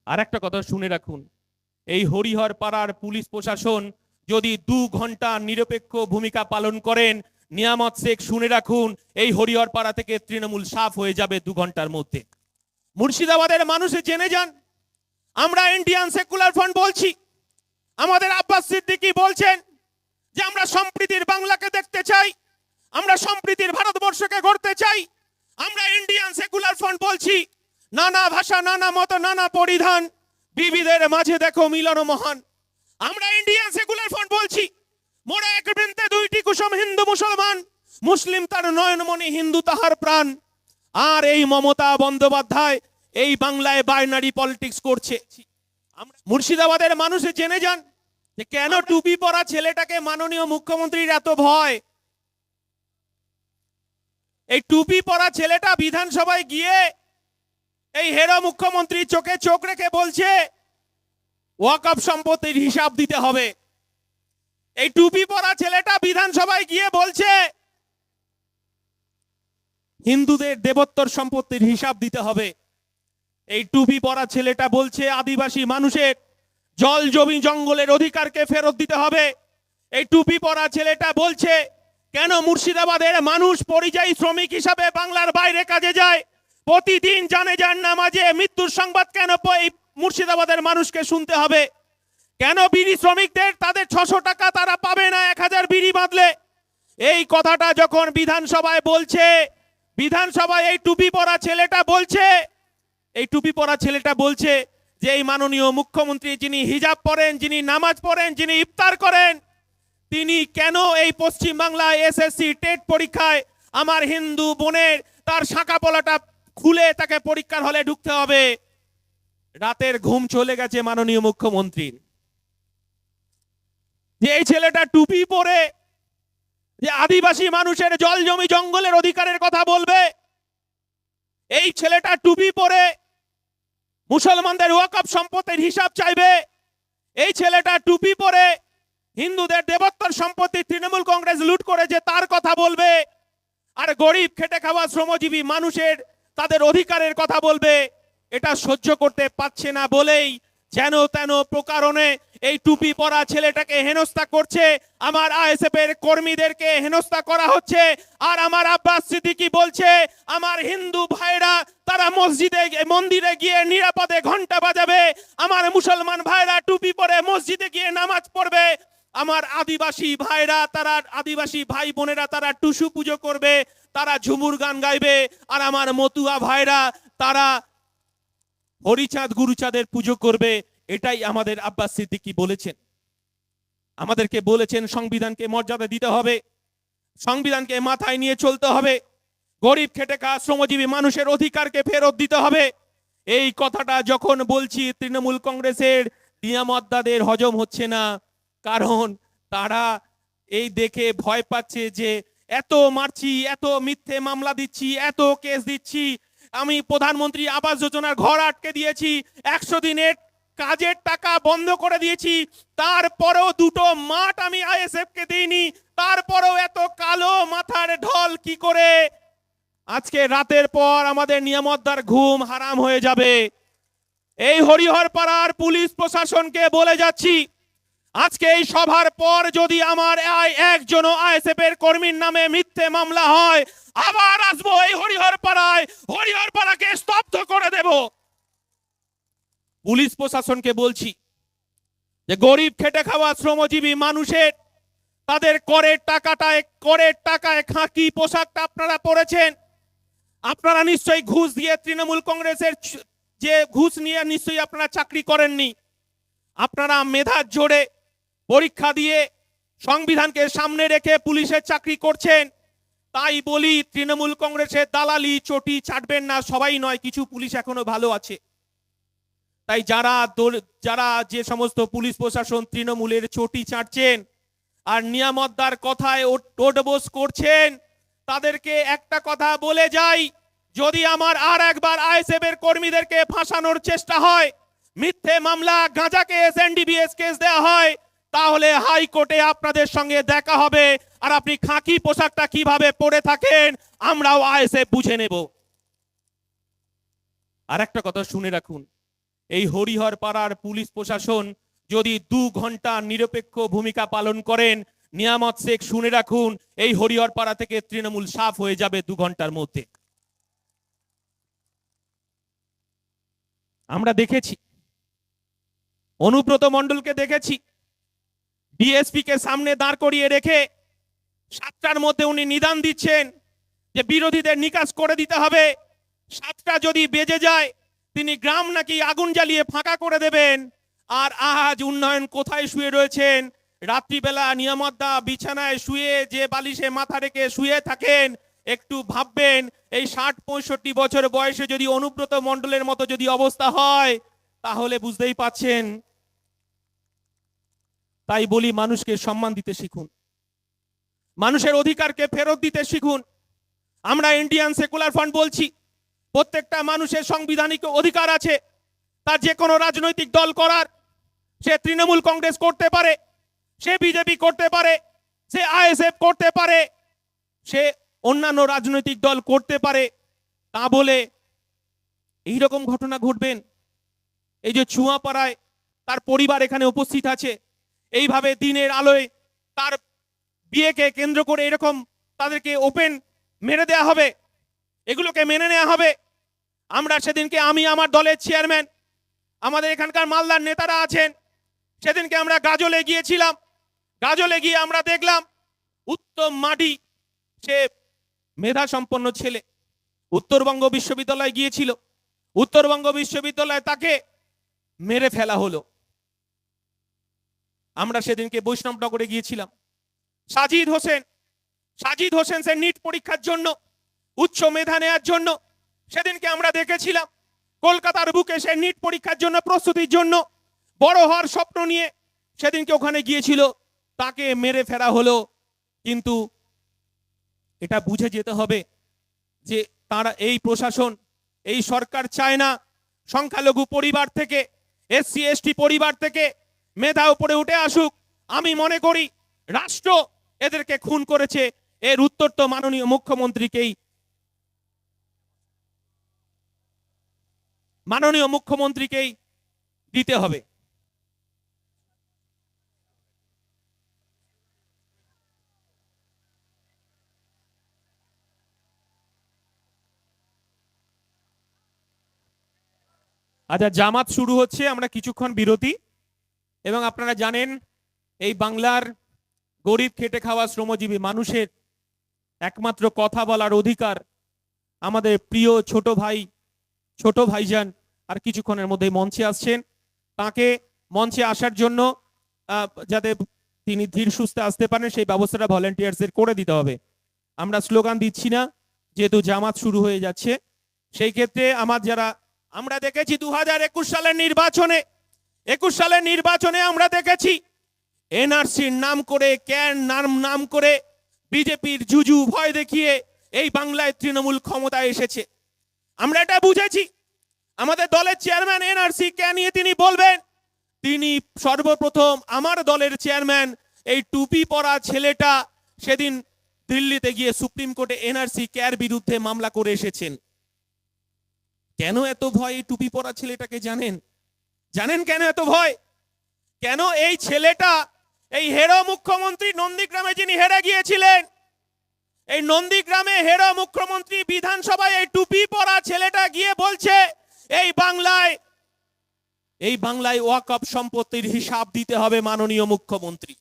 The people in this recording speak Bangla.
আর একটা কথা শুনে রাখুন, এই হরিহর পাড়ার পুলিশ প্রশাসন যদি 2 ঘন্টা নিরপেক্ষ ভূমিকা পালন করেন, নিয়ামত শেখ শুনে রাখুন, এই হরিহর পাড়া থেকে তৃণমূল সাফ হয়ে যাবে 2 ঘন্টার মধ্যে। মুর্শিদাবাদের মানুষে জেনে যান, আমরা ইন্ডিয়ান সেকুলার ফ্রন্ট বলছি, আমাদের আব্বাস সিদ্দিকী বলছেন যে আমরা সম্প্রীতির বাংলাকে দেখতে চাই, আমরা সম্প্রীতির ভারতবর্ষকে গড়তে চাই। আমরা ইন্ডিয়ান সেকুলার ফ্রন্ট বলছি, নানা ভাষা, নানা মত, নানা পরিধান, বিবিধের মাঝে দেখো মিলন মহান। আমরা ইন্ডিয়ান সেকুলার ফ্রন্ট বলছি, মোরা এক বৃন্তে দুইটি কুসুম, হিন্দু মুসলমান, মুসলিম তার নয়নমণি, হিন্দু তাহার প্রাণ। আর এই মমতা বন্দ্যোপাধ্যায় এই বাংলায় বাইনারি পলিটিক্স করছে। মুর্শিদাবাদের মানুষ জেনে যান যে কেন টুপি পরা ছেলেটাকে মাননীয় মুখ্যমন্ত্রীর এত ভয়। এই টুপি পরা ছেলেটা বিধানসভায় গিয়ে এই হেরো মুখ্যমন্ত্রী চোখে চোখ রেখে বলছে ওয়াকফ সম্পত্তির হিসাব দিতে হবে। এই টুপি পরা ছেলেটা বিধানসভায় গিয়ে বলছে হিন্দুদের দেবোত্তর সম্পত্তির হিসাব দিতে হবে। এই টুপি পরা ছেলেটা বলছে আদিবাসী মানুষের জল জমি জঙ্গলের অধিকারকে ফেরত দিতে হবে। এই টুপি পরা ছেলেটা বলছে কেন মুর্শিদাবাদের মানুষ পরিযায়ী শ্রমিক হিসাবে বাংলার বাইরে কাজে যায়, প্রতিদিন জানেজার নামাজে মৃত্যুর সংবাদ কেন এই মুর্শিদাবাদের মানুষকে শুনতে হবে। কেন বিড়ি শ্রমিকদের তাদের 600 টাকা তারা পাবে না 1000 বিড়ি বাঁধলে। এই কথাটা যখন বিধানসভায় বলছে, বিধানসভায় এই টুপি পরা ছেলেটা বলছে, এই টুপি পরা ছেলেটা বলছে যে এই মাননীয় মুখ্যমন্ত্রী যিনি হিজাব পরেন, যিনি নামাজ পড়েন, যিনি ইফতার করেন, তিনি কেন এই পশ্চিম বাংলায় এসএসসি টেট পরীক্ষায় আমার হিন্দু বোনের তার শাঁখা পলাটা খুলে তাকে পরীক্ষার হলে ঢুকতে হবে। রাতের ঘুম চলে গেছে মাননীয় মুখ্যমন্ত্রীর। যে এই ছেলেটা টুপি পরে যে আদিবাসী মানুষের জল জমি জঙ্গলের অধিকারের কথা বলবে, এই ছেলেটা টুপি পরে মুসলমানদের ওয়াকফ সম্পত্তির হিসাব চাইবে, এই ছেলেটা টুপি পরে হিন্দুদের দেবোত্তর সম্পত্তি তৃণমূল কংগ্রেস লুট করেছে তার কথা বলবে, আর গরিব খেটে খাওয়া শ্রমজীবী মানুষের তাদের অধিকারের কথা বলবে। এটা সহ্য করতে পারছে না বলেই যেন তেন প্রকারণে এই টুপি পরা ছেলেটাকে হেনস্থা করছে, আমার আইএসএফ এর কর্মীদেরকে হেনস্থা করা হচ্ছে। আর আমার আব্বাস সিদ্দিকী বলছে আমার হিন্দু ভাইরা তারা মসজিদে মন্দিরে গিয়ে নিরাপদে ঘন্টা বাজাবে, আমার মুসলমান ভাইরা টুপি পরে মসজিদে গিয়ে নামাজ পড়বে, আমার আদিবাসী ভাইরা তারা আদিবাসী ভাই বোনেরা তারা টুসু পুজো করবে, তারা ঝুমুর গান গাইবে, আর আমার মতুয়া ভাইরা তারা হরিচাঁদ গুরুচাঁদের পুজো করবে। এটাই আমাদের আব্বাস সিদ্দিকী বলেছেন। আমাদেরকে বলেছেন সংবিধানকে মর্যাদা দিতে হবে, সংবিধানকে মাথায় নিয়ে চলতে হবে, গরিব খেটে খাওয়া শ্রমজীবী মানুষের অধিকারকে ফেরত দিতে হবে। এই কথাটা যখন বলছি তৃণমূল কংগ্রেসের নিয়ামতদাদের হজম হচ্ছে না, কারণ তারা এই দেখে ভয় পাচ্ছে যে এত মারছি, এত মিথ্যে মামলা দিচ্ছি, এত কেস দিচ্ছি, আমি প্রধানমন্ত্রী আবাস যোজনার ঘর আটকে দিয়েছি, 100 দিনের কাজের টাকা বন্ধ করে দিয়েছি, তারপরেও 2টো মাঠ আমি আইএসএফ কে দিইনি, তারপরেও এত কালো মাথার ঢল কি করে? আজকে রাতের পর আমাদের নিয়ামতদার ঘুম হারাম হয়ে যাবে। এই হরিহর পাড়ার পুলিশ প্রশাসনকে বলে যাচ্ছি, আজকে এই সভার পর যদি আমার একজন আইএসএফ এর কর্মীর নামে মিথ্যে মামলা হয়, আবার আসবো এই হরিহর পাড়ায়, হরিহর পাড়াকে স্তব্ধ করে দেব। পুলিশ প্রশাসনকে বলছি যে গরিব খেটে খাওয়া শ্রমজীবী মানুষের তাদের করের টাকায় খাকি পোশাকটা আপনারা পরেছেন, আপনারা নিশ্চয়ই ঘুষ দিয়ে তৃণমূল কংগ্রেসের যে ঘুষ নিয়ে নিশ্চয়ই আপনারা চাকরি করেননি, আপনারা মেধার জোরে পরীক্ষা দিয়ে সংবিধানকে সামনে রেখে পুলিশের চাকরি করছেন। তাই বলি তৃণমূল কংগ্রেসের দালালি চটি চাটবেন না, সবাই নয়, কিছু পুলিশ এখনো ভালো আছে। তাই যারা যে সমস্ত পুলিশ প্রশাসন তৃণমূলের চটি চাটছেন আর নিয়ামতদার কথায় ওঠবোস করছেন, তাদেরকে একটা কথা বলে যাই, যদি আমার আর একবার আইএসএফ এর কর্মীদেরকে ফাঁসানোর চেষ্টা হয়, মিথ্যে মামলা গাঁজা কেস এনডিপিএস কেস দেওয়া হয়, তাহলে হাইকোর্টে আপনাদের সঙ্গে দেখা হবে, আর আপনি খাকি পোশাকটা কিভাবে পরে থাকেন আমরাও আইএসএফ বুঝে নেব। আর একটা কথা শুনে রাখুন, এই হরিহর পাড়ার পুলিশ প্রশাসন যদি 2 ঘন্টা নিরপেক্ষ ভূমিকা পালন করেন, নিয়ামত শেখ শুনে রাখুন, এই হরিহর পাড়া থেকে তৃণমূল সাফ হয়ে যাবে 2 ঘন্টার মধ্যে। আমরা দেখেছি, অনুব্রত মণ্ডলকে দেখেছি, ডিএসপি কে সামনে দাঁড় করিয়ে রেখে 7টার মধ্যে উনি নিদান দিচ্ছেন যে বিরোধীদের নিকাশ করে দিতে হবে। 7টা যদি বেজে যায় তিনি গ্রাম নাকি আগুন জ্বালিয়ে ফাঁকা করে দেবেন। আর আজ উন্নয়ন কোথায় শুয়ে রয়েছেন? রাত্রিবেলা নিয়ামতদা বিছানায় শুয়ে যে বালিশে মাথা রেখে শুয়ে থাকেন, একটু ভাববেন এই 60-65 বছর বয়সে যদি অনুব্রত মণ্ডলের মতো যদি অবস্থা হয়, তাহলে বুঝতেই পাচ্ছেন। তাই বলি, মানুষকে সম্মান দিতে শিখুন, মানুষের অধিকারকে ফেরত দিতে শিখুন। আমরা ইন্ডিয়ান সেকুলার ফ্রন্ট বলছি, প্রত্যেকটা মানুষের সাংবিধানিক অধিকার আছে তার যে কোনো রাজনৈতিক দল করার। সে তৃণমূল কংগ্রেস করতে পারে, সে বিজেপি করতে পারে, সে আইএসএফ করতে পারে, সে অন্যান্য রাজনৈতিক দল করতে পারে। তা বলে এইরকম ঘটনা ঘটবেন? এই যে চুয়াপাড়ায় তার পরিবার এখানে উপস্থিত আছে, এইভাবে দিনের আলোয় তার বিয়েকে কেন্দ্র করে এরকম তাদেরকে ওপেন মেরে দেয়া হবে? এগুলোকে মেনে নেওয়া হবে? আমরা সেদিনকে, আমি আমার দলের চেয়ারম্যান, আমাদের এখানকার মালদার নেতারা আছেন, সেদিনকে আমরা গাজলে গিয়েছিলাম। গাজলে গিয়ে আমরা দেখলাম উত্তম মাডি, সে মেধা সম্পন্ন ছেলে, উত্তরবঙ্গ বিশ্ববিদ্যালয়ে গিয়েছিল। উত্তরবঙ্গ বিশ্ববিদ্যালয়ে তাকে মেরে ফেলা হলো। আমরা সেদিনকে বৈষ্ণবনগরে গিয়েছিলাম। সাজিদ হোসেন সে নিট পরীক্ষার জন্য, উচ্চ মেধা নেওয়ার জন্য সেদিনকে আমরা দেখেছিলাম কলকাতার বুকে সে নিট পরীক্ষার জন্য প্রস্তুতির জন্য বড় হওয়ার স্বপ্ন নিয়ে সেদিনকে ওখানে গিয়েছিল, তাকে মেরে ফেলা হলো। কিন্তু এটা বুঝে যেতে হবে যে তারা, এই প্রশাসন, এই সরকার চায় না সংখ্যালঘু পরিবার থেকে, এসসি এসটি পরিবার থেকে মেধা উপরে উঠে আসুক। আমি মনে করি রাষ্ট্র এদেরকে খুন করেছে, এর উত্তর তো মাননীয় মুখ্যমন্ত্রীকেই দিতে হবে। আচ্ছা, জামাত শুরু হচ্ছে, আমরা কিছুক্ষণ বিরতি। এবং আপনারা জানেন, এই বাংলার গরিব খেটে খাওয়া শ্রমজীবী মানুষের একমাত্র কথা বলার অধিকার আমাদের প্রিয় ছোট ভাইজান আর কিছুক্ষণের মধ্যে মঞ্চে আসছেন। তাকে মঞ্চে আসার জন্য যাতে তিনি ধীর সুস্থে আসতে পারেন সেই ব্যবস্থাটা ভলেন্টিয়ার্সদের করে দিতে হবে। আমরা স্লোগান দিচ্ছি না, যেহেতু জামাত শুরু হয়ে যাচ্ছে। সেই ক্ষেত্রে আমরা দেখেছি 2021 সালের নির্বাচনে আমরা দেখেছি এনআরসির নাম করে, ক্যান নাম করে বিজেপির জুজু ভয় দেখিয়ে এই বাংলায় তৃণমূল ক্ষমতায় এসেছে। আমরা এটা বুঝেছি। আমাদের দলের চেয়ারম্যান এনআরসি ক্যান নিয়ে তিনি বলবেন, তিনি সর্বপ্রথম আমার দলের চেয়ারম্যান এই টুপি পরা ছেলেটা সেদিন দিল্লিতে গিয়ে সুপ্রিম কোর্টে এনআরসি ক্যার বিরুদ্ধে মামলা করে এসেছেন। কেন এত ভয় এই টুপি পরা ছেলেটাকে? জানেন কেন এত ভয়? কেন এই ছেলেটা, এই হেরো মুখ্যমন্ত্রী নন্দীগ্রামে যিনি হেরে গিয়েছিলেন, এই নন্দীগ্রামে হেরো মুখ্যমন্ত্রী বিধানসভায় এই টুপি পরা ছেলেটা গিয়ে বলছে এই বাংলায় ওয়াকফ সম্পত্তির হিসাব দিতে হবে মাননীয় মুখ্যমন্ত্রী।